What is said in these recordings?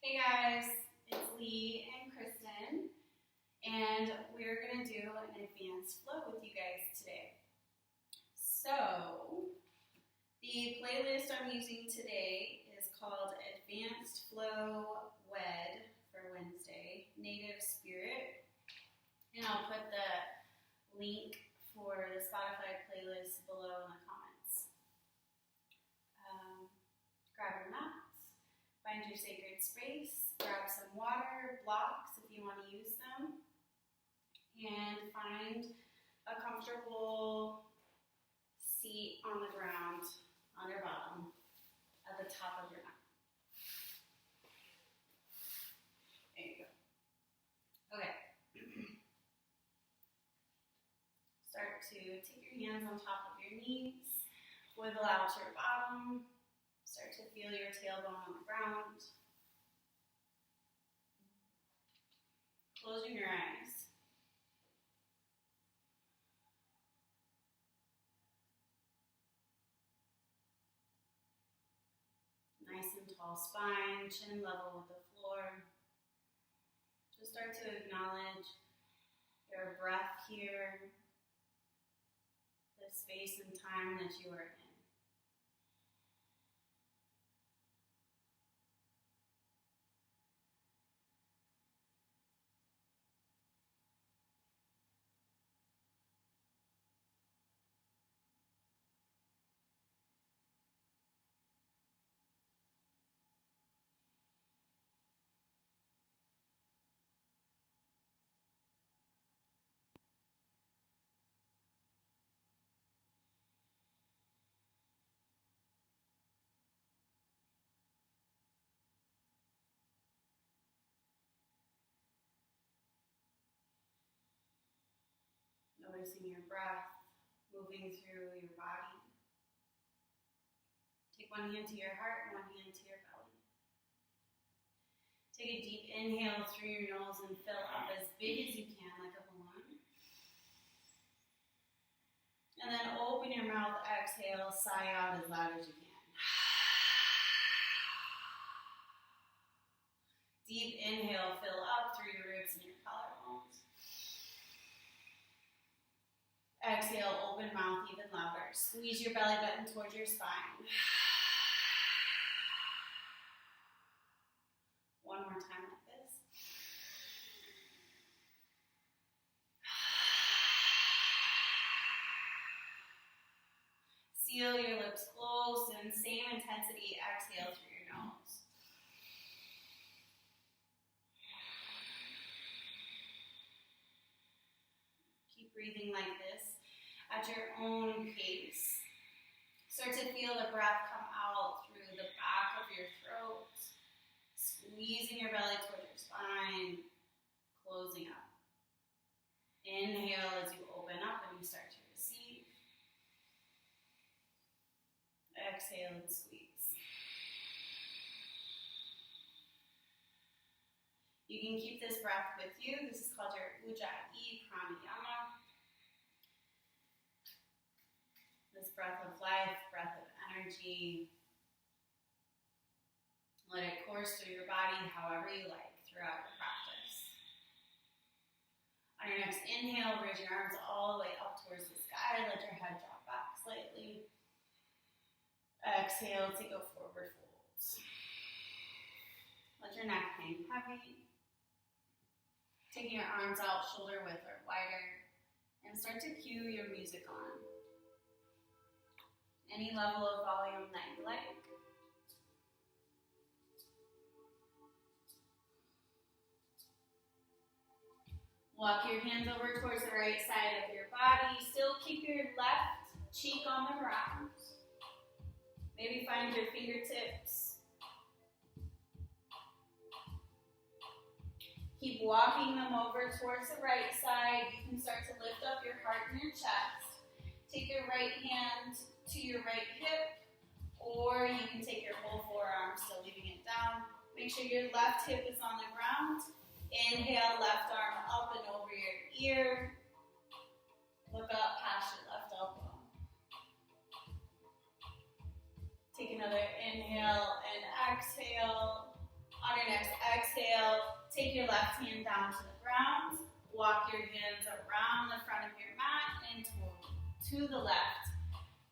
Hey guys, it's Lee and Kristen, and we're going to do an advanced flow with you guys today. So, the playlist I'm using today is called Advanced Flow WED for Wednesday, Native Spirit, and I'll put the link for the Spotify playlist below in the comments. Grab your mats, find your sacred space, grab some water, blocks if you want to use them, and find a comfortable seat on the ground, on your bottom, at the top of your mat. There you go. Okay. Start to take your hands on top of your knees, wiggle out to your bottom. Start to feel your tailbone on the ground. Closing your eyes. Nice and tall spine, chin level with the floor. Just start to acknowledge your breath here, the space and time that you are in. Noticing your breath moving through your body. Take one hand to your heart and one hand to your belly. Take a deep inhale through your nose and fill up as big as you can, like a balloon. And then open your mouth, exhale, sigh out as loud as you can. Deep inhale, fill up through your ribs and your collarbones. Exhale, open mouth even louder. Squeeze your belly button towards your spine. One more time like this. Seal your lips closed and same intensity, exhale through your nose. Keep breathing like this at your own pace. Start to feel the breath come out through the back of your throat, squeezing your belly towards your spine, closing up. Inhale as you open up and you start to receive. Exhale and squeeze. You can keep this breath with you. This is called your Ujjayi pranayama. This breath of life, breath of energy. Let it course through your body however you like throughout the practice. On your next inhale, raise your arms all the way up towards the sky. Let your head drop back slightly. Exhale, take a forward fold. Let your neck hang heavy. Taking your arms out shoulder width or wider. And start to cue your music on. Any level of volume that you like. Walk your hands over towards the right side of your body. Still keep your left cheek on the ground. Maybe find your fingertips. Keep walking them over towards the right side. You can start to lift up your heart and your chest. Take your right hand to your right hip, or you can take your whole forearm, still leaving it down. Make sure your left hip is on the ground. Inhale, left arm up and over your ear. Look up past your left elbow. Take another inhale and exhale. On your next exhale, take your left hand down to the ground. Walk your hands around the front of your mat and to the left.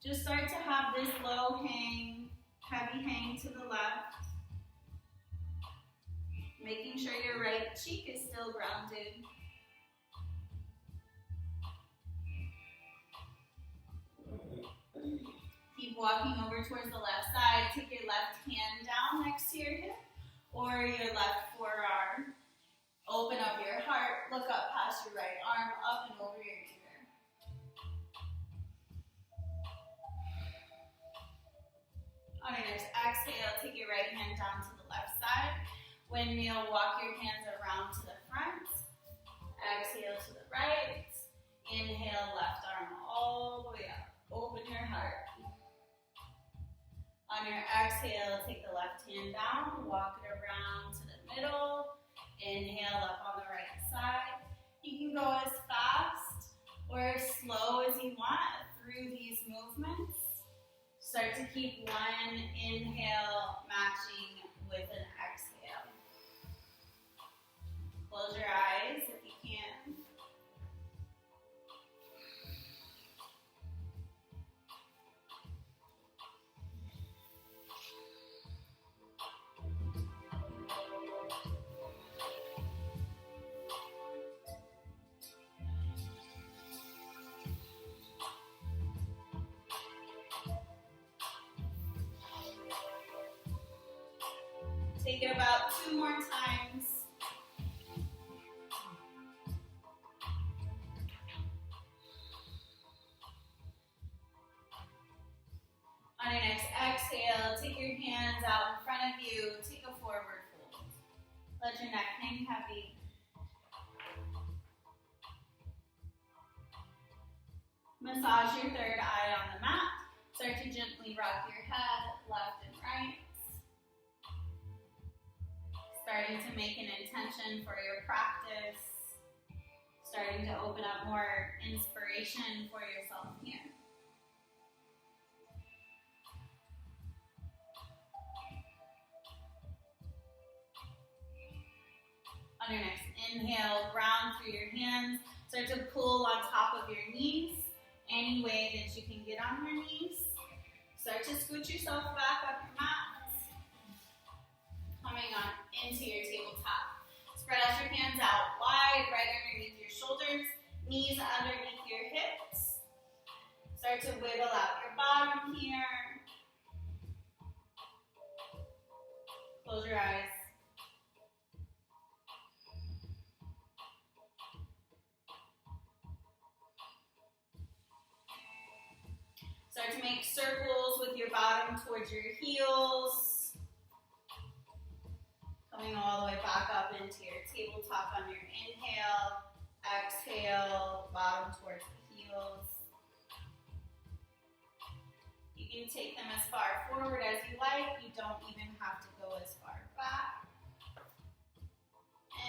Just start to have this low hang, heavy hang to the left. Making sure your right cheek is still grounded. Keep walking over towards the left side. Take your left hand down next to your hip or your left forearm. Open up your heart. Look up past your right arm, up and over your ear. On your next exhale, take your right hand down to the left side. Windmill, walk your hands around to the front. Exhale to the right. Inhale, left arm all the way up. Open your heart. On your exhale, take the left hand down, walk it around to the middle. Inhale up on the right side. You can go as fast or as slow as you want through these movements. Start to keep one inhale matching with an exhale. Close your eyes if you can. Take it about 2 more times. On your next exhale, take your hands out in front of you. Take a forward fold. Let your neck hang heavy. Massage your third eye on the mat. Start to gently rock your head left and right. Starting to make an intention for your practice. Starting to open up more inspiration for yourself here. On your next inhale, ground through your hands. Start to pull on top of your knees, any way that you can get on your knees. Start to scoot yourself back up your mat. Coming on into your tabletop. Spread out your hands out wide, right underneath your shoulders, knees underneath your hips. Start to wiggle out your bottom here. Close your eyes. Start to make circles with your bottom towards your heels. Coming all the way back up into your tabletop on your inhale. Exhale, bottom towards the heels. You can take them as far forward as you like. You don't even have to go as far back.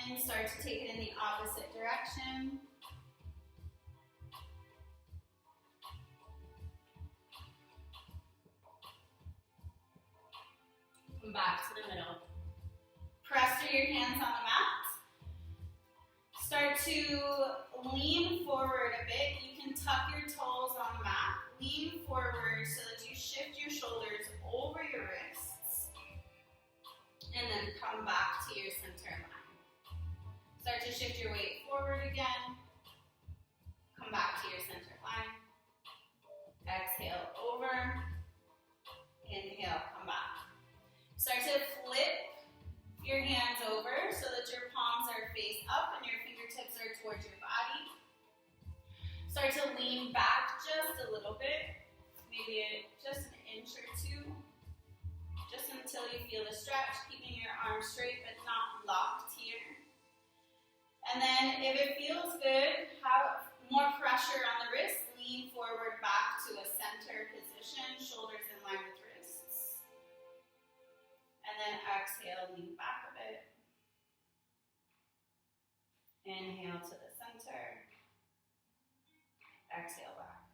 And start to take it in the opposite direction. Come back to the middle. Press through your hands on the mat. Start to lean forward a bit. You can tuck your toes on the mat. Lean forward so that you shift your shoulders over your wrists. And then come back to your center line. Start to shift your weight forward again. Come back to your center line. Exhale over. Inhale, come back. Start to flip your hands over so that your palms are face up and your fingertips are towards your body. Start to lean back just a little bit, maybe just an inch or two, just until you feel the stretch, keeping your arms straight but not locked here. And then if it feels good, have more pressure on the wrists, lean forward back to a center position, shoulders in line with wrists. And then exhale, lean back a bit. Inhale to the center. Exhale back.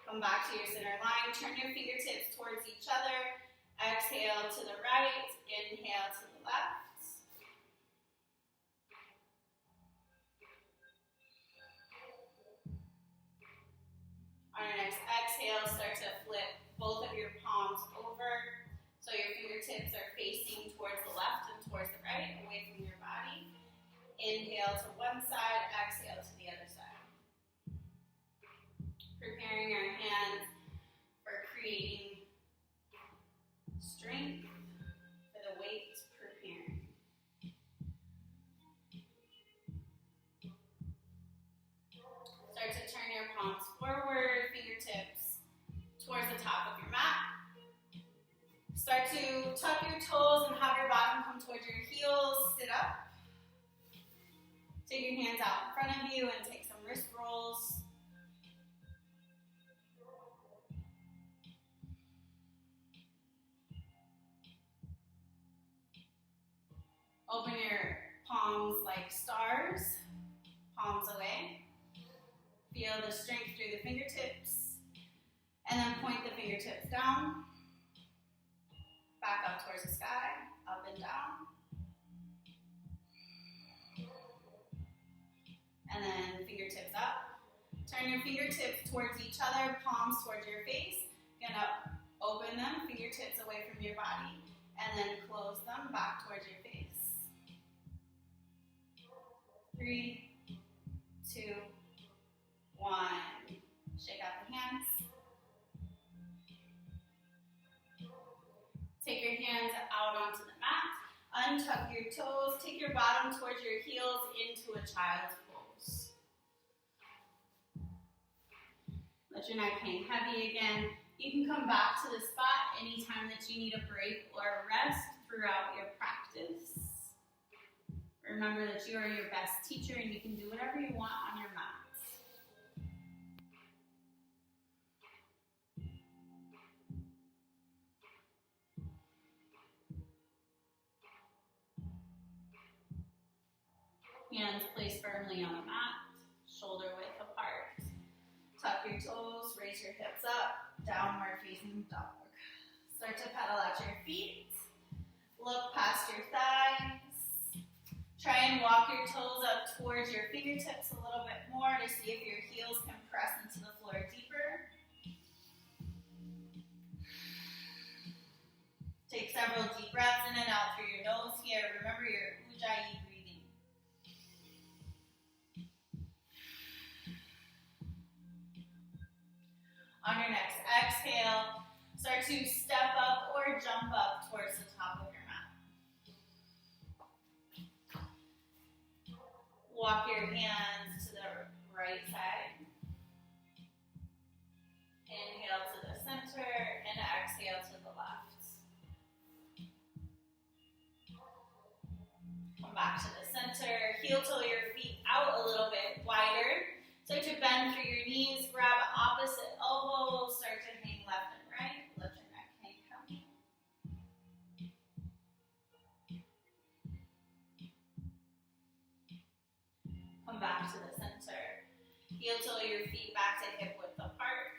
Come back to your center line. Turn your fingertips towards each other. Exhale to the right, inhale to the left. On your next exhale, start to flip both of your palms over so your fingertips are facing towards the left and towards the right, away from your body. Inhale to one side, exhale to the other side. Preparing our hands for creating strength for the weight preparing. Start to turn your palms forward, fingertips towards the top of your mat. Start to tuck your toes and have your bottom come towards your heels. Sit up. Take your hands out in front of you and take some wrist rolls. Open your palms like stars, palms away. Feel the strength through the fingertips. And then point the fingertips down. Back up towards the sky, up and down. And then fingertips up. Turn your fingertips towards each other, palms towards your face. Gonna open them, fingertips away from your body, and then close them back towards your face. 3, 2, 1. Shake out the hands. Take your hands out onto the mat. Untuck your toes. Take your bottom towards your heels into a child's pose. Let your neck hang heavy again. You can come back to the spot anytime that you need a break or a rest throughout your practice. Remember that you are your best teacher and you can do whatever you want on your mat. Hands placed firmly on the mat, shoulder width apart. Tuck your toes, raise your hips up, downward facing dog. Start to pedal out your feet. Look past your thighs. Try and walk your toes up towards your fingertips a little bit more to see if your heels can press into the floor deeper. Take several deep breaths in and out through your nose here. Remember your ujjayi breathing. On your next exhale, start to step up or jump up towards the top of your mat. Walk your hands to the right side. Inhale to the center and exhale to the left. Come back to the center. Heel toe your feet out a little bit wider. Start to bend through your knees. Grab opposite elbows. Start to hang left and right. Let your neck hang heavy. Come back to the center. Heel toe your feet back to hip width apart.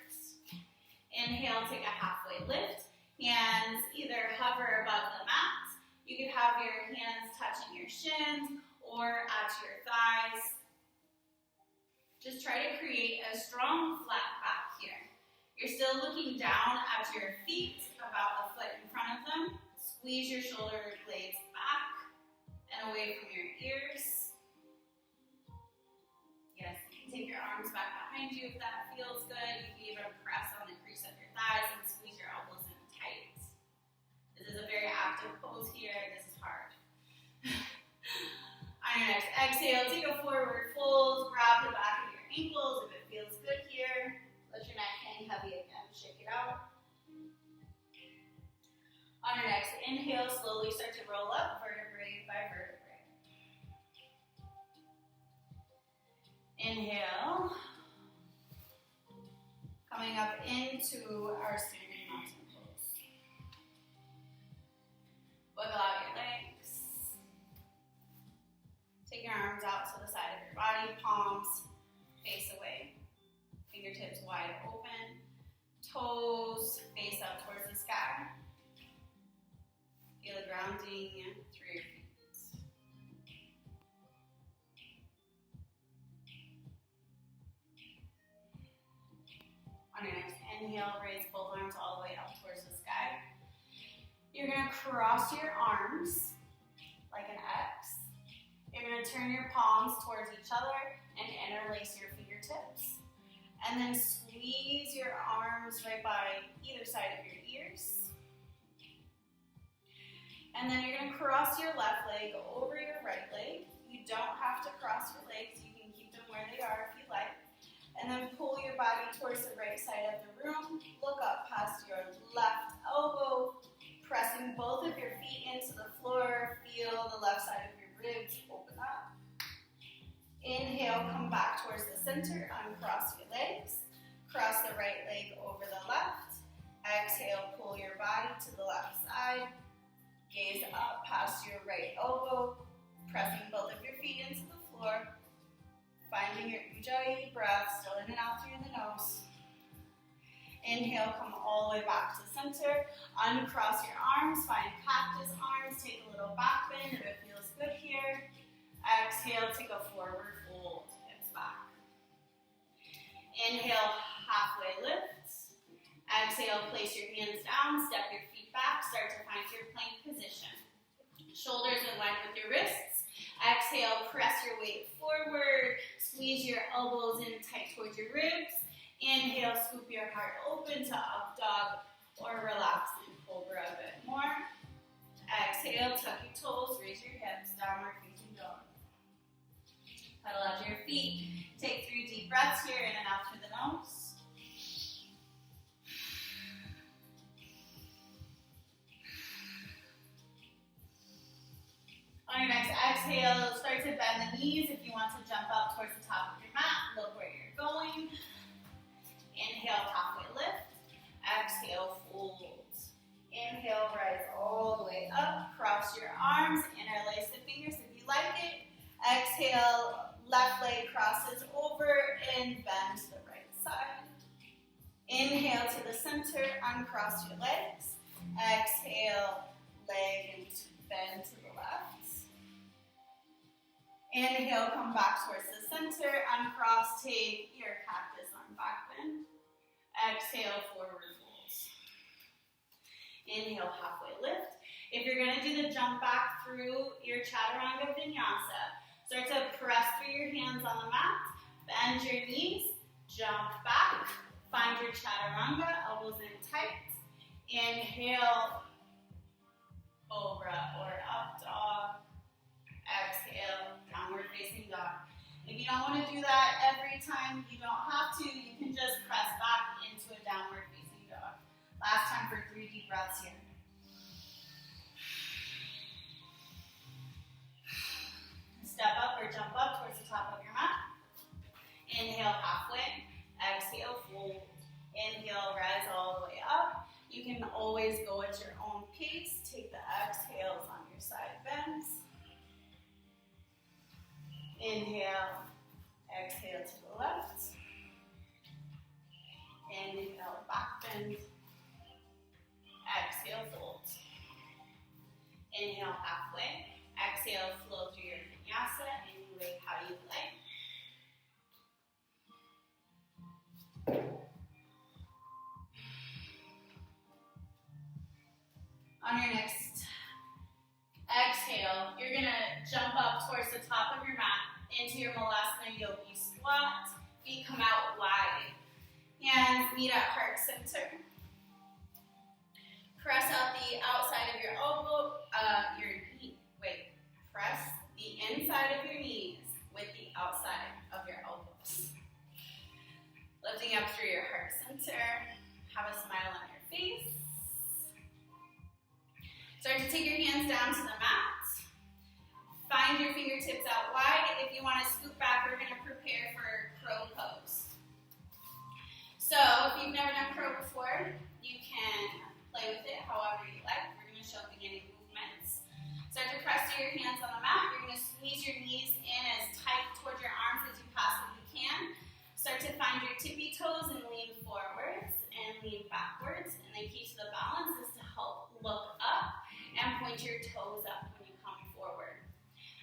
Inhale, take a halfway lift. Hands either hover above the mat. You could have your hands touching your shins or at your thighs. Just try to create a strong flat back here. You're still looking down at your feet, about a foot in front of them. Squeeze your shoulder blades back and away from your ears. Yes, you can take your arms back behind you if that feels good. You can even press on the crease of your thighs and squeeze your elbows in tight. This is a very active pose here. This is hard. On your next exhale, take a forward fold. Grab the back of your ankles if it feels good here. Let your neck hang heavy again. Shake it out. On your next inhale, slowly start to roll up vertebrae by vertebrae. Inhale. Coming up into our standing mountain pose. Wiggle out your legs. Take your arms out to the side of your body, palms face away. Fingertips wide open. Toes face up towards the sky. both arms all the way up towards the sky. You're going to cross your arms like an X. You're going to turn your palms towards each other and interlace your fingertips. And then squeeze your arms right by either side of your ears. And then you're going to cross your left leg over your right leg. You don't have to cross your legs. You can keep them where they are if you like. And then pull your body towards the right side of the room. Look up past your left elbow, pressing both of your feet into the floor. Feel the left side of your ribs open up. Inhale, come back towards the center. Uncross your legs. Cross the right leg over the left. Exhale, pull your body to the left side. Gaze up past your right elbow, pressing both of your feet into the floor. Finding your ujjayi breath, still in and out through the nose. Inhale, come all the way back to center. Uncross your arms, find cactus arms. Take a little back bend if it feels good here. Exhale, take a forward fold, hips back. Inhale, halfway lift. Exhale, place your hands down, step your feet back, start to find your plank position. Shoulders in line with your wrists. Exhale, press your weight forward. Squeeze your elbows in tight towards your ribs. Inhale, scoop your heart open to up dog or relax in cobra a bit more. Exhale, tuck your toes, raise your hips, downward facing dog. Pedal out your feet. Take 3 deep breaths here, in and out through the nose. On your next exhale, start to bend the knees if you want to jump up towards the top of your mat. Look where you're going. Inhale, halfway lift. Exhale, fold. Inhale, rise all the way up. Cross your arms, interlace the fingers if you like it. Exhale, left leg crosses over and bend to the right side. Inhale to the center, uncross your legs. Exhale, leg and bend to the left. Inhale, come back towards the center, uncross, take your cactus arm back bend. Exhale, forward fold. Inhale, halfway lift. If you're going to do the jump back through your chaturanga vinyasa, start to press through your hands on the mat, bend your knees, jump back, find your chaturanga, elbows in tight. Inhale, cobra or up dog. Exhale, downward facing dog. If you don't want to do that every time, you don't have to. You can just press back into a downward facing dog. Last time for 3 deep breaths here. Step up or jump up towards the top of your mat. Inhale, halfway. Exhale, fold. Inhale, rise all the way up. You can always go at your own pace. Take the exhales on your side bends. Inhale, exhale to the left. Inhale, back bend. Exhale, fold. Inhale, halfway. Exhale, flow through your vinyasa any way how you like. On your next exhale, you're going to jump up towards the top of your mat into your Malasana Yogi squat. Feet come out wide. Hands meet at heart center. Press out the outside of your elbow, press the inside of your knees with the outside of your elbows. Lifting up through your heart center. Have a smile on your face. Start to take your hands down to the mat. Find your fingertips out wide. If you want to scoop back, we're going to prepare for crow pose. So, if you've never done crow before, you can play with it however you like. We're going to show beginning movements. Start to press through your hands on the mat. You're going to squeeze your knees in as tight towards your arms as you possibly can. Start to find your tippy toes and lean forwards and lean backwards. And the key to the balance is to help look up and point your toes up when you come forward.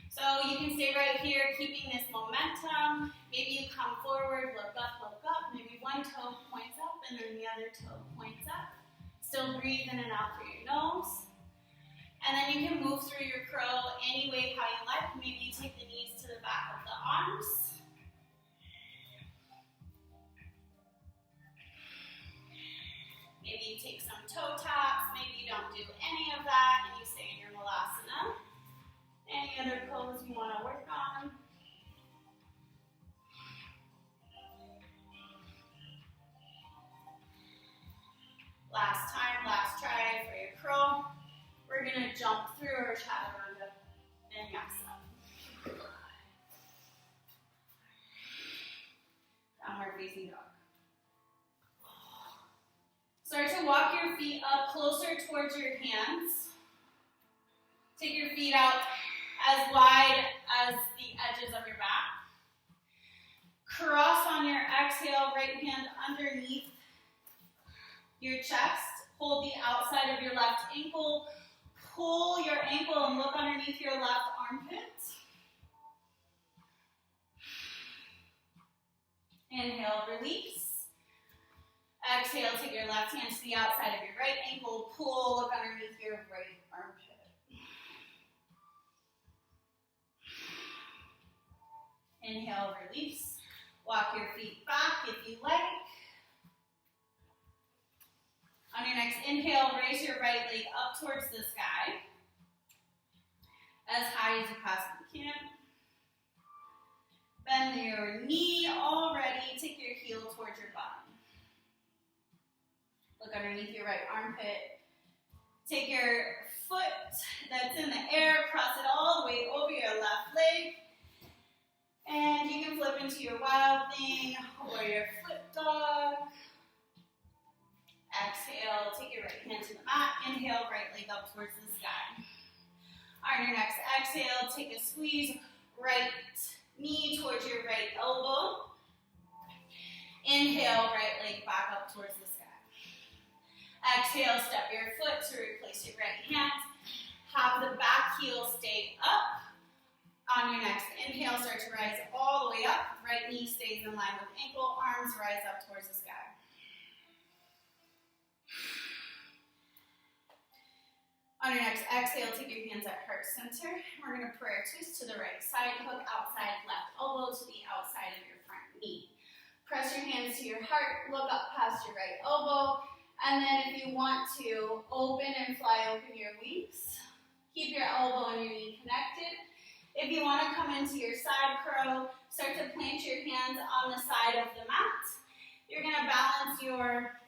So you can stay right here, keeping this momentum. Maybe you come forward, look up. Maybe one toe points up and then the other toe points up. Still breathe in and out through your nose. And then you can move through your crow any way how you like. Maybe you take the knees to the back of the arms. Maybe you take some toe taps. Maybe you don't do any of that and you stay in your malasana. Any other pose you want to work on? Last time, last try for your crow. We're going to jump through our chaturanga vinyasa. Downward facing dog. Start to walk your feet up closer towards your hands. Take your feet out as wide as the edges of your back. Cross on your exhale, right hand underneath your chest. Hold the outside of your left ankle. Pull your ankle and look underneath your left armpit. Inhale, release. Exhale, take your left hand to the outside of your right ankle. Pull, look underneath your right armpit. Inhale, release. Walk your feet back if you like. On your next inhale, raise your right leg up towards the sky. As high as you possibly can. Bend your knee already. Take your heel towards your bottom. Look underneath your right armpit. Take your foot that's in the air, cross it all the way over your left leg. And you can flip into your wild thing or your flip dog. Exhale, take your right hand to the mat. Inhale, right leg up towards the sky. On your next exhale, take a squeeze, right knee towards your right elbow. Inhale, right leg back up towards the sky. Exhale, step your foot to replace your right hand. Have the back heel stay up. On your next inhale, start to rise all the way up. Right knee stays in line with ankle. Arms rise up towards the sky. On your next exhale, take your hands at heart center. We're going to prayer twist to the right side. Hook outside left elbow to the outside of your front knee. Press your hands to your heart. Look up past your right elbow. And then if you want to, open and fly open your wings. Keep your elbow and your knee connected. If you want to come into your side crow, start to plant your hands on the side of the mat. You're going to balance your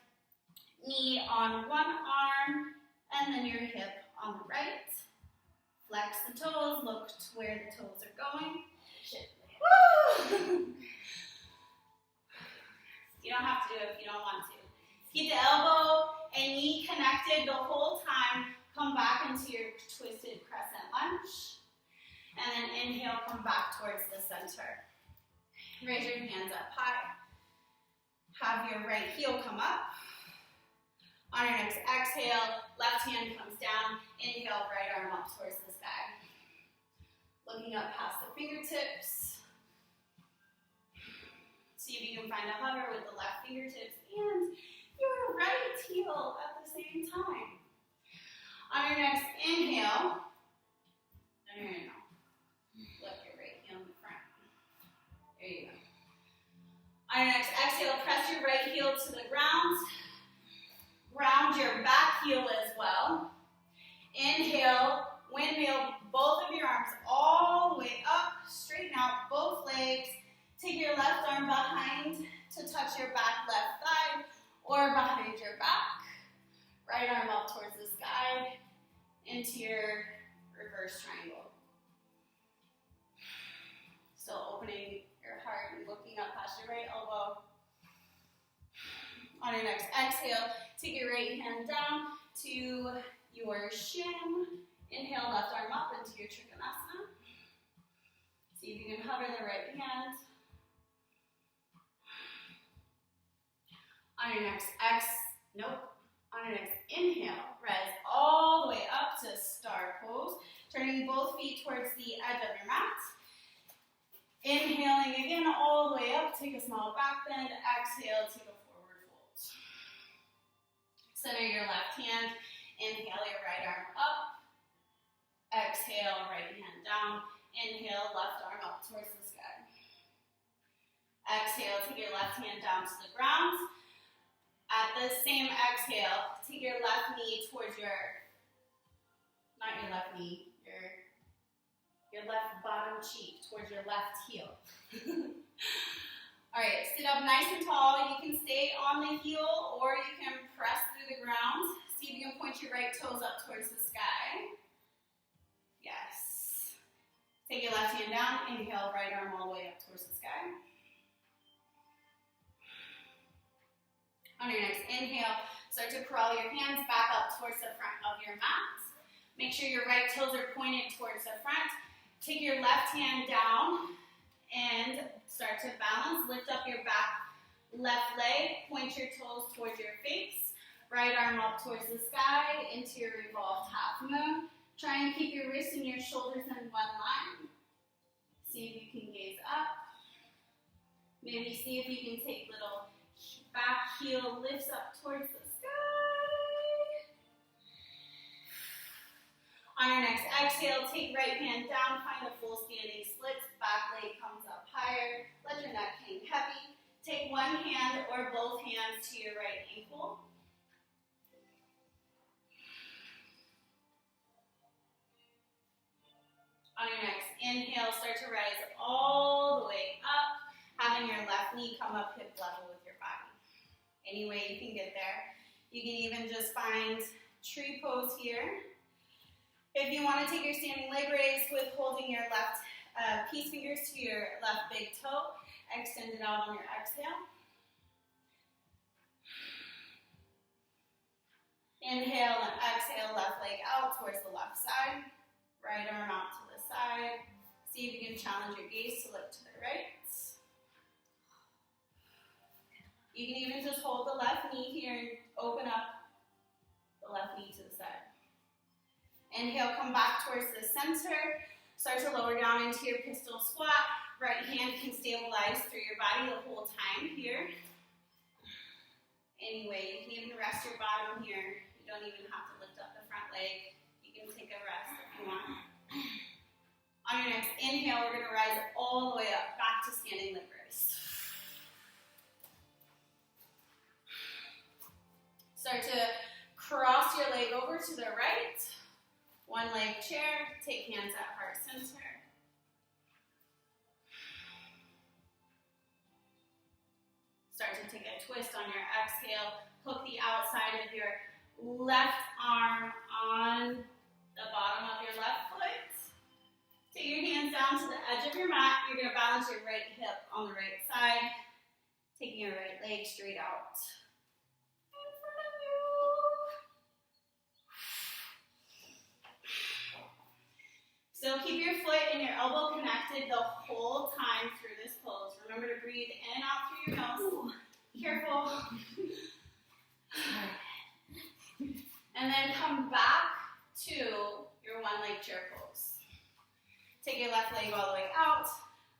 knee on one arm and then your hip on the right. Flex the toes, look to where the toes are going. Woo! You don't have to do it if you don't want to. Keep the elbow and knee connected the whole time. Come back into your twisted crescent lunge. And then inhale, come back towards the center. Raise your hands up high. Have your right heel come up. On your next exhale, left hand comes down. Inhale, right arm up towards the sky. Looking up past the fingertips. See if you can find a hover with the left fingertips and your right heel at the same time. On your next inhale, lift your right heel in the front. There you go. On your next exhale, press your right heel to the ground. Ground your back heel as well. Inhale, windmill both of your arms all the way up. Straighten out both legs. Take your left arm behind to touch your back left thigh or behind your back. Right arm up towards the sky into your reverse triangle. Still opening your heart and looking up past your right elbow. On your next exhale, take your right hand down to your shin. Inhale, left arm up into your trikonasana. See if you can hover the right hand. On your next On your next inhale, rise all the way up to star pose. Turning both feet towards the edge of your mat. Inhaling again all the way up. Take a small back bend. Exhale, take a forward fold. Center your left hand. Inhale your right arm up. Exhale, right hand down. Inhale, left arm up towards the sky. Exhale, take your left hand down to the ground. At the same exhale, take your left knee towards not your left knee, your left bottom cheek towards your left heel. All right, sit up nice and tall. You can stay on the heel or you can press through the ground. See if you can point your right toes up towards the sky. Yes. Take your left hand down. Inhale, right arm all the way up towards the sky. On your next inhale, start to crawl your hands back up towards the front of your mat. Make sure your right toes are pointed towards the front. Take your left hand down and start to balance. Lift up your back left leg. Point your toes towards your face. Right arm up towards the sky into your revolved half moon. Try and keep your wrists and your shoulders in one line. See if you can gaze up. Maybe see if you can take little back heel lifts up towards the sky. On your next exhale, take right hand down, find a full standing split. Back leg comes up higher. Let your neck hang heavy. Take one hand or both hands to your right ankle. On your next inhale, start to rise all the way up, having your left knee come up hip level with your body. Any way you can get there. You can even just find tree pose here. If you want to take your standing leg raise with holding your left peace fingers to your left big toe, extend it out on your exhale. Inhale and exhale, left leg out towards the left side. Right arm out to the side. See if you can challenge your gaze to look to the right. You can even just hold the left knee here and open up the left knee to the side. Inhale, come back towards the center. Start to lower down into your pistol squat. Right hand can stabilize through your body the whole time here. Anyway, you can even rest your bottom here. You don't even have to lift up the front leg. You can take a rest if you want. On your next inhale, we're going to rise all the way up, back to standing leg raise. Start to cross your leg over to the right. One leg chair, take hands at heart center. Start to take a twist on your exhale. Hook the outside of your left arm on the bottom of your left foot. Take your hands down to the edge of your mat. You're going to balance your right hip on the right side, taking your right leg straight out. In front of you. So keep your foot and your elbow connected the whole time through this pose. Remember to breathe in and out through your nose. Careful. And then come back to your one leg chair pose. Take your left leg all the way out,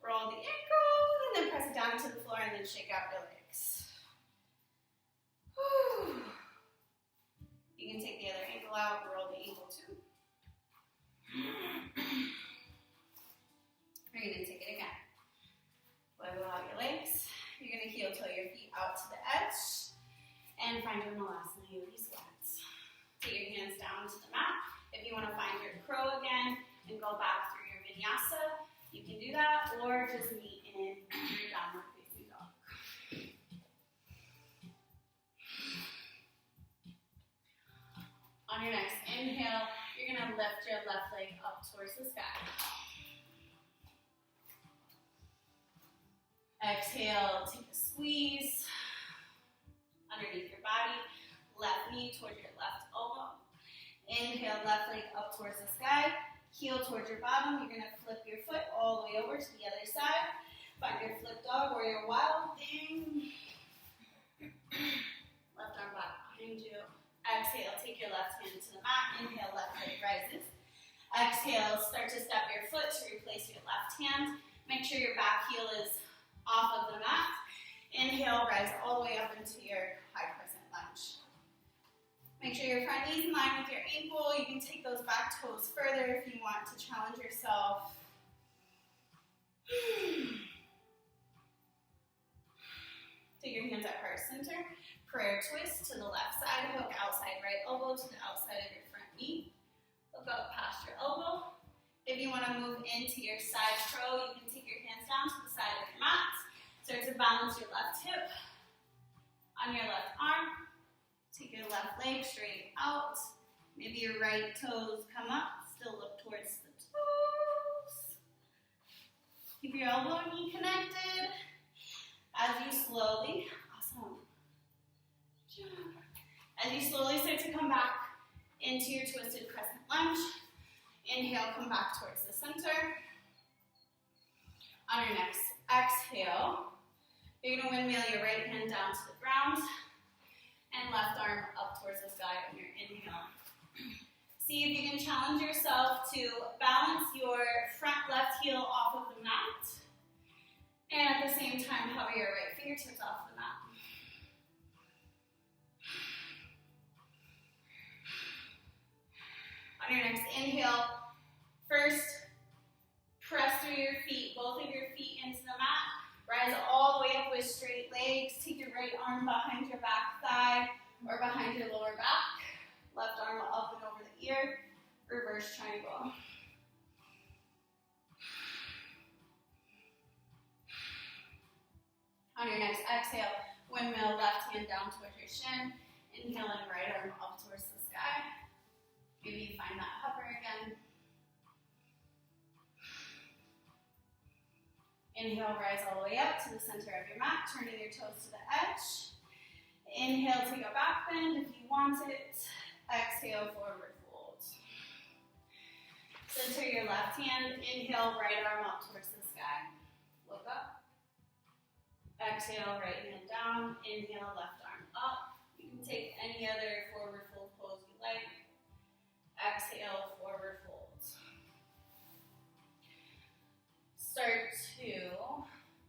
roll the ankle, and then press it down into the floor, and then shake out your legs. Whew. You can take the other ankle out, roll the ankle too. We're going to take it again. Wiggle out your legs. You're going to heel toe your feet out to the edge, and find your malasana yogi squats. Take your hands down to the mat. If you want to find your crow again and go back through your vinyasa, you can do that, or just meet in your downward facing dog. On your next inhale, you're going to lift your left leg up towards the sky. Exhale, take a squeeze underneath your body. Left knee towards your left elbow. Inhale, left leg up towards the sky. Heel towards your bottom. You're going to flip your foot all the way over to the other side. Find your flip dog or your wild thing. Left arm back behind you. Exhale, take your left hand to the mat. Inhale, left leg rises. Exhale, start to step your foot to replace your left hand. Make sure your back heel is off of the mat. Inhale, rise all the way up into your high crescent lunge. Make sure your front knee's in line with your ankle. You can take those back toes further if you want to challenge yourself. Take your hands at heart center. Prayer twist to the left side. Hook outside right elbow to the outside of your front knee. Look up past your elbow. If you want to move into your side crow, you can take your hands down to the side of your mat. Start to balance your left hip on your left arm. Take your left leg straight out. Maybe your right toes come up. Still look towards the toes. Keep your elbow and knee connected. As you slowly, awesome. As you slowly start to come back into your twisted crescent lunge, inhale, come back towards the center. On your next exhale, you're going to windmill your right hand down to the ground and left arm up towards the sky on your inhale. See if you can challenge yourself to balance your front left heel off of the mat and at the same time hover your right fingertips off the mat. On your next inhale, first press through your feet, both of your feet into the mat. Rise all the way up with straight legs. Take your right arm behind your back thigh or behind your lower back. Left arm up and over the ear. Reverse triangle. On your next exhale, windmill left hand down towards your shin. Inhaling right arm up towards the sky. Maybe you find that hover again. Inhale, rise all the way up to the center of your mat, turning your toes to the edge. Inhale, take a back bend if you want it. Exhale, forward fold. Center your left hand. Inhale, right arm up towards the sky. Look up. Exhale, right hand down. Inhale, left arm up. You can take any other forward fold pose you like. Exhale, forward fold. Start to,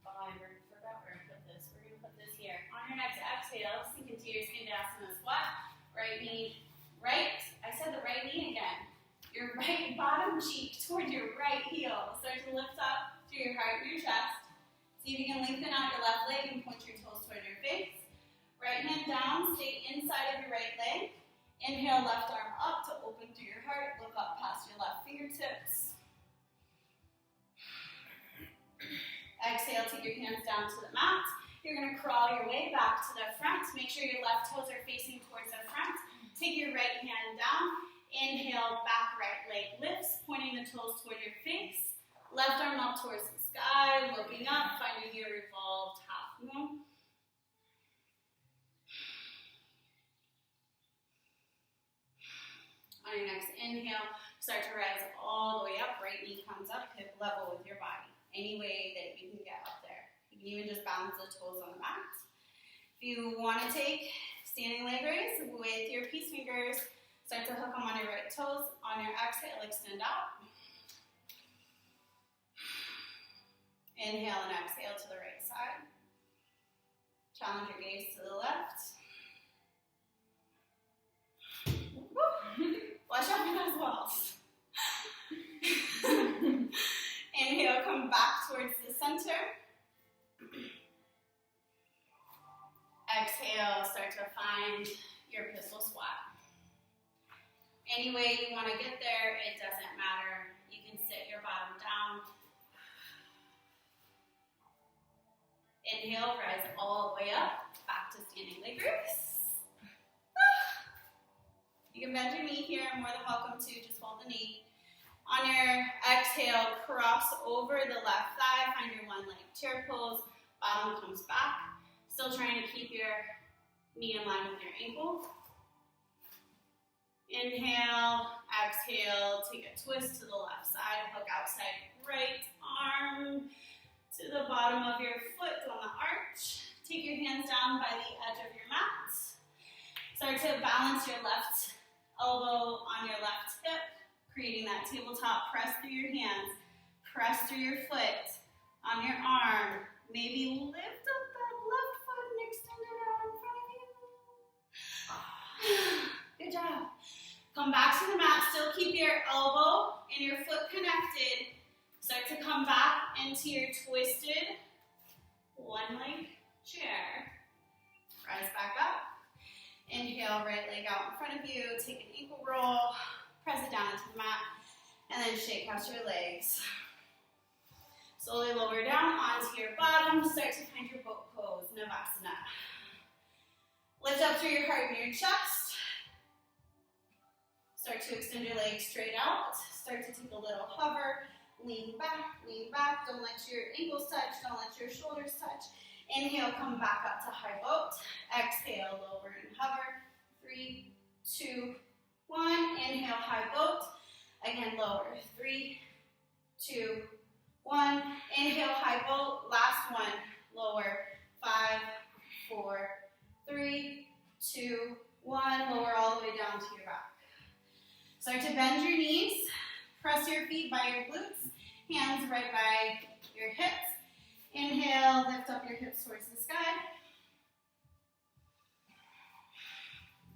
I forgot where I put this. We're going to put this here. On your next exhale, sink into your skandasana squat. Right knee, right. I said the right knee again. Your right bottom cheek toward your right heel. Start to lift up through your heart and your chest. See if you can lengthen out your left leg and point your toes toward your face. Right hand down, stay inside of your right leg. Inhale, left arm up to open through your heart. Look up past your left fingertips. Exhale, take your hands down to the mat. You're going to crawl your way back to the front. Make sure your left toes are facing towards the front. Take your right hand down. Inhale, back right leg lifts, pointing the toes toward your face. Left arm up towards the sky, looking up, finding your revolved half moon. On your next inhale, start to rise all the way up. Right knee comes up, hip level with your body. Any way that you can get up there. You can even just balance the toes on the mat. If you want to take standing leg raise with your peace fingers, start to hook them on your right toes. On your exhale, extend out. Inhale and exhale to the right side. Challenge your gaze to the left. Watch out for those walls. Inhale, come back towards the center. Exhale, start to find your pistol squat. Any way you want to get there, it doesn't matter. You can sit your bottom down. Inhale, rise all the way up, back to standing leg raise. You can bend your knee here, I'm more than welcome to, just hold the knee. On your exhale, cross over the left thigh, find your one leg chair pose, bottom comes back. Still trying to keep your knee in line with your ankle. Inhale, exhale, take a twist to the left side, hook outside right arm to the bottom of your foot on the arch. Take your hands down by the edge of your mat. Start to balance your left elbow on your left hip, creating that tabletop press through your hands. Press through your foot on your arm. Maybe lift up that left foot and extend it out in front of you. Good job. Come back to the mat. Still keep your elbow and your foot connected. Start to come back into your twisted one leg chair. Rise back up. Inhale, right leg out in front of you. Take an ankle roll. Press it down into the mat. And then shake out your legs. Slowly lower down onto your bottom. Start to find your boat pose, Navasana. Lift up through your heart and your chest. Start to extend your legs straight out. Start to take a little hover. Lean back, lean back. Don't let your ankles touch. Don't let your shoulders touch. Inhale, come back up to high boat. Exhale, lower and hover. 3, 2, 1. Inhale, high boat. Again, lower. 3, 2, 1. Inhale, high boat. Last one. Lower. 5, 4, 3, 2, 1. Lower all the way down to your back. Start to bend your knees. Press your feet by your glutes. Hands right by your hips. Inhale, lift up your hips towards the sky.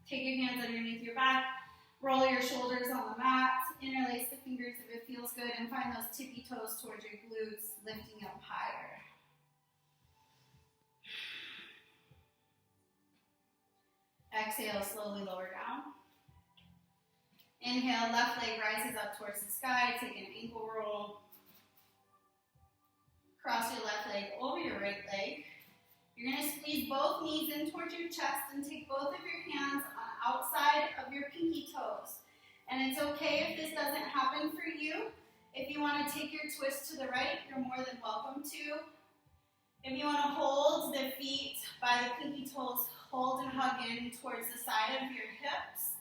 Take your hands underneath your back. Roll your shoulders on the mat. Interlace the fingers if it feels good. And find those tippy toes towards your glutes, lifting up higher. Exhale, slowly lower down. Inhale, left leg rises up towards the sky. Take an ankle roll. Cross your left leg over your right leg. You're going to squeeze both knees in towards your chest and take both of your hands on the outside of your pinky toes. And it's okay if this doesn't happen for you. If you want to take your twist to the right, you're more than welcome to. If you want to hold the feet by the pinky toes, hold and hug in towards the side of your hips.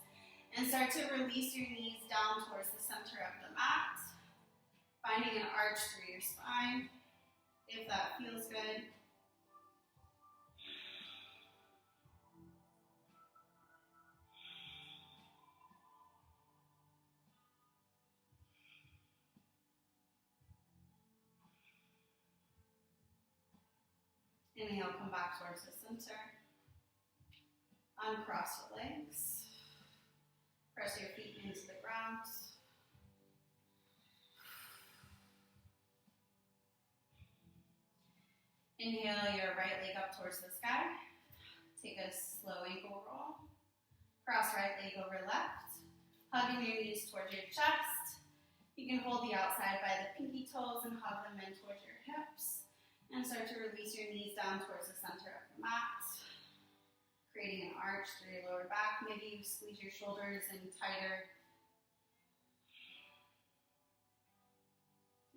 And start to release your knees down towards the center of the mat. Finding an arch through your spine, if that feels good. Inhale, come back towards the center. Uncross your legs. Press your feet into the ground. Inhale your right leg up towards the sky. Take a slow ankle roll. Cross right leg over left. Hugging your knees towards your chest. You can hold the outside by the pinky toes and hug them in towards your hips. And start to release your knees down towards the center of the mat. Creating an arch through your lower back. Maybe you squeeze your shoulders in tighter.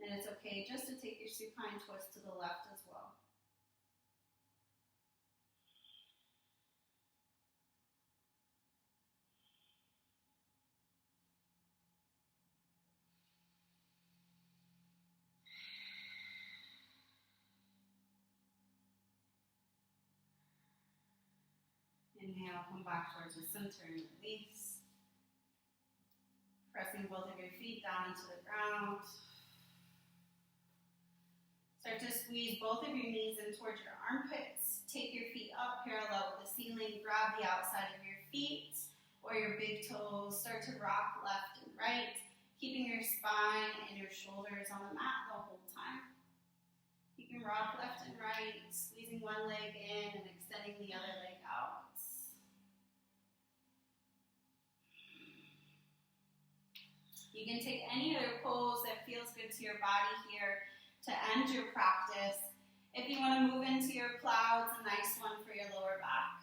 And it's okay just to take your supine twist to the left as well. Inhale, come back towards the center and release. Pressing both of your feet down into the ground. Start to squeeze both of your knees in towards your armpits. Take your feet up parallel with the ceiling. Grab the outside of your feet or your big toes. Start to rock left and right, keeping your spine and your shoulders on the mat the whole time. You can rock left and right, squeezing one leg in and extending the other leg out. You can take any other pose that feels good to your body here to end your practice. If you want to move into your plow, it's a nice one for your lower back.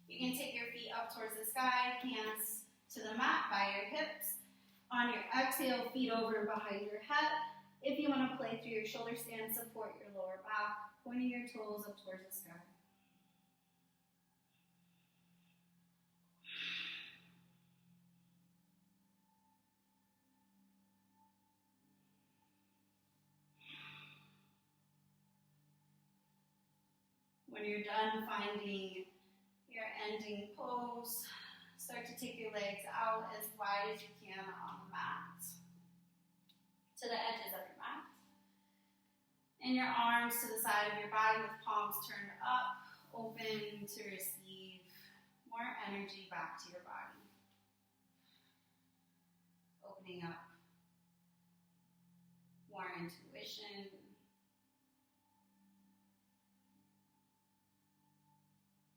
You can take your feet up towards the sky, hands to the mat by your hips. On your exhale, feet over behind your head. If you want to play through your shoulder stand, support your lower back, pointing your toes up towards the sky. When you're done finding your ending pose, start to take your legs out as wide as you can on the mat, to the edges of your mat. And your arms to the side of your body with palms turned up, open to receive more energy back to your body. opening up more intuition,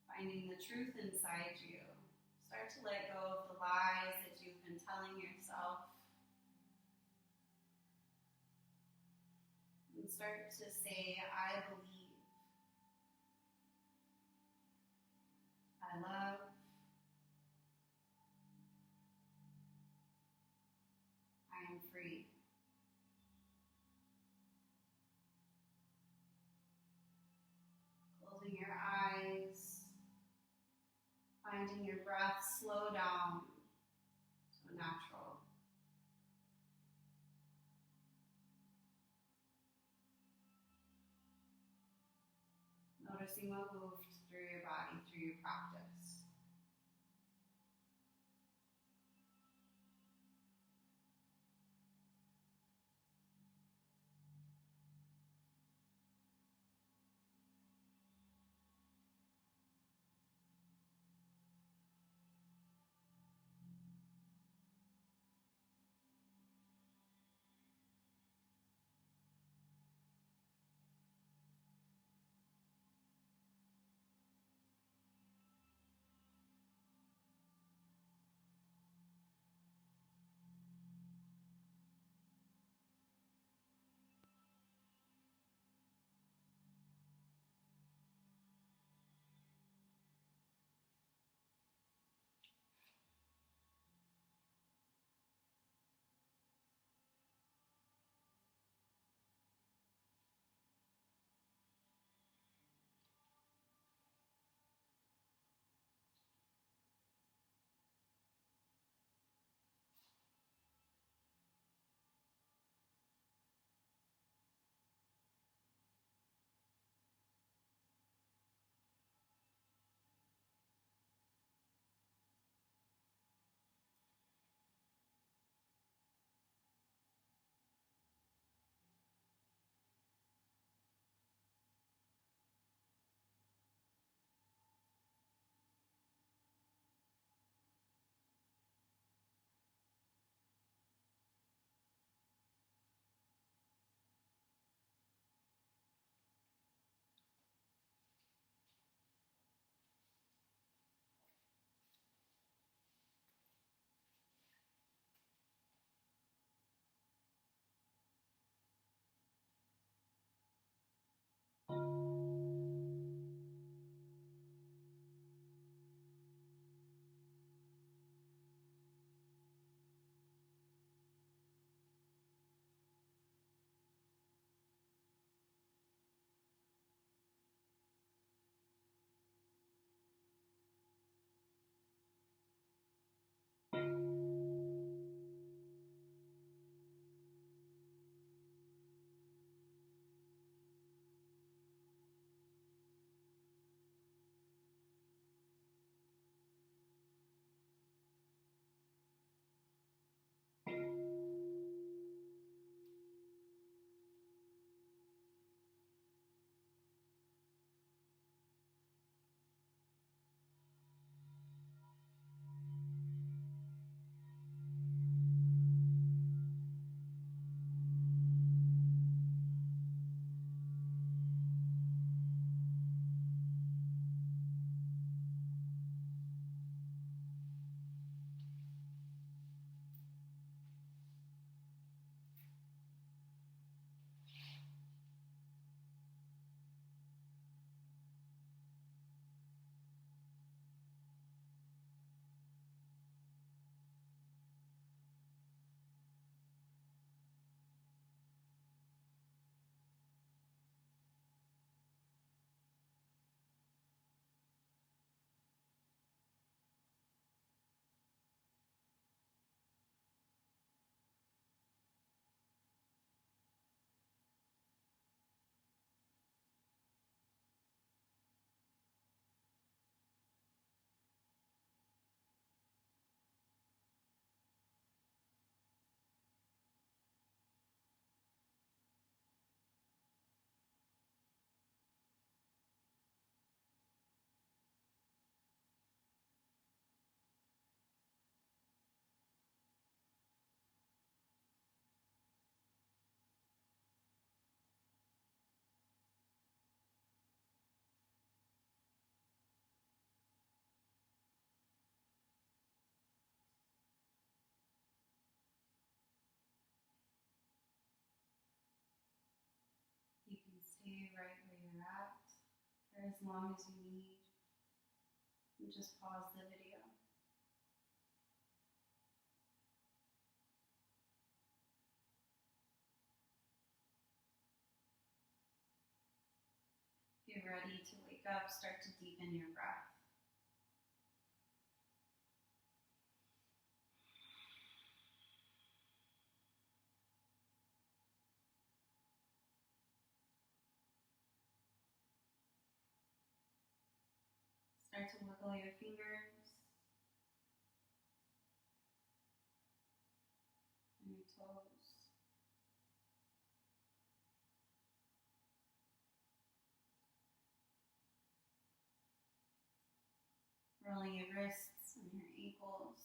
finding the truth inside you. Start to let go of the lies that you've been telling yourself. And start to say, I believe, I love, I am free. Closing your eyes, finding your breath slow down to a natural. Noticing what moved through your body, through your practice. stay right where you're at for as long as you need. And just pause the video. If you're ready to wake up, start to deepen your breath. Start to wiggle your fingers and your toes. Rolling your wrists and your ankles.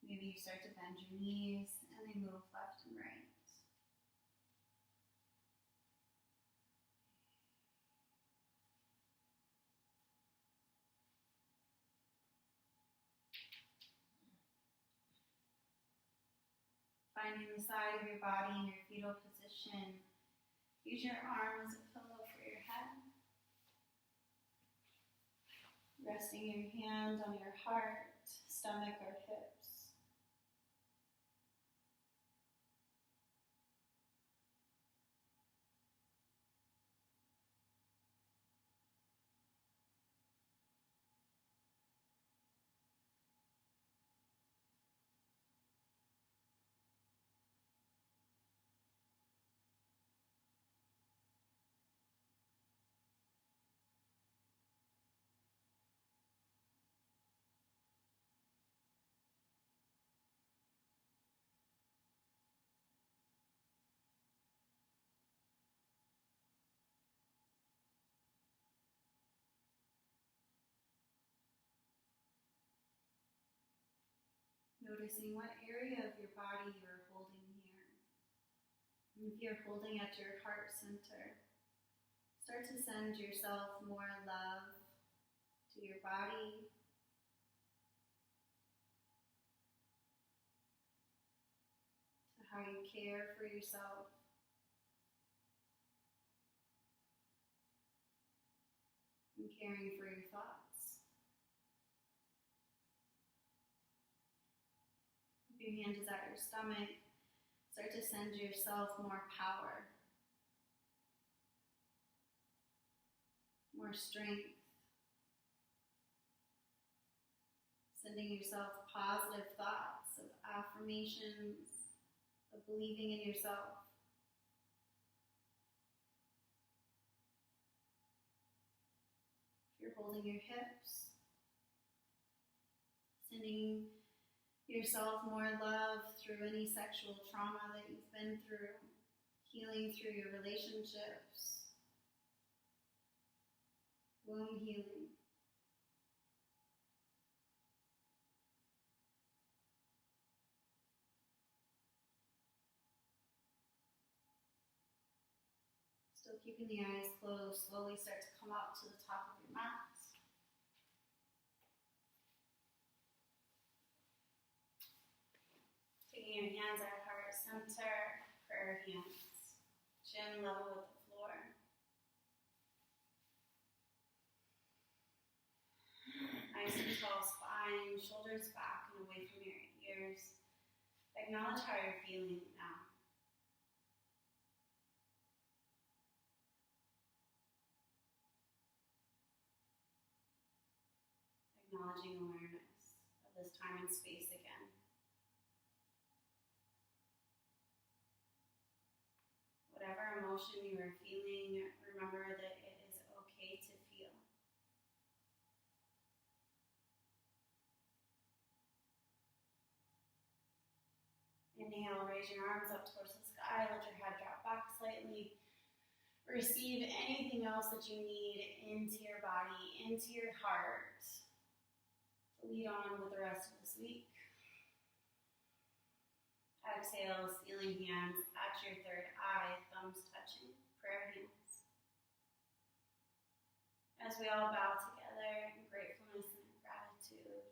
Maybe you start to bend your knees and they move left and right. Finding the side of your body in your fetal position. Use your arm as a pillow for your head. Resting your hand on your heart, stomach, or hips. Noticing what area of your body you're holding here. And if you're holding at your heart center, start to send yourself more love to your body, to how you care for yourself, and caring for your thoughts. If your hand is at your stomach, start to send yourself more power, more strength, sending yourself positive thoughts of affirmations, of believing in yourself. If you're holding your hips, sending yourself more love through any sexual trauma that you've been through, healing through your relationships, womb healing. Still keeping the eyes closed, slowly start to come up to the top of your mat. Taking your hands at heart center, prayer hands, chin level with the floor. Nice and tall spine, shoulders back and away from your ears. Acknowledge how you're feeling now. Acknowledging awareness of this time and space again. Whatever emotion you are feeling, remember that it is okay to feel. Inhale, raise your arms up towards the sky, let your head drop back slightly. Receive anything else that you need into your body, into your heart, to lead on with the rest of this week. Exhale, sealing hands at your third eye, thumbs touching, prayer hands. As we all bow together in gratefulness and gratitude.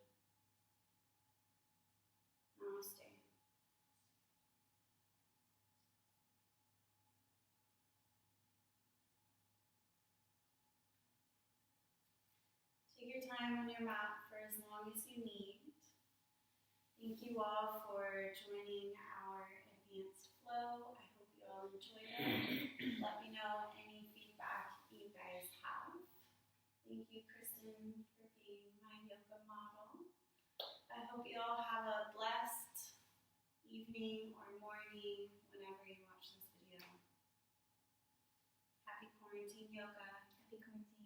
Namaste. Take your time on your mat for as long as you need. Thank you all for joining our advanced flow. I hope you all enjoyed it. Let me know any feedback you guys have. Thank you, Kristen, for being my yoga model. I hope you all have a blessed evening or morning whenever you watch this video. Happy quarantine yoga. Happy quarantine.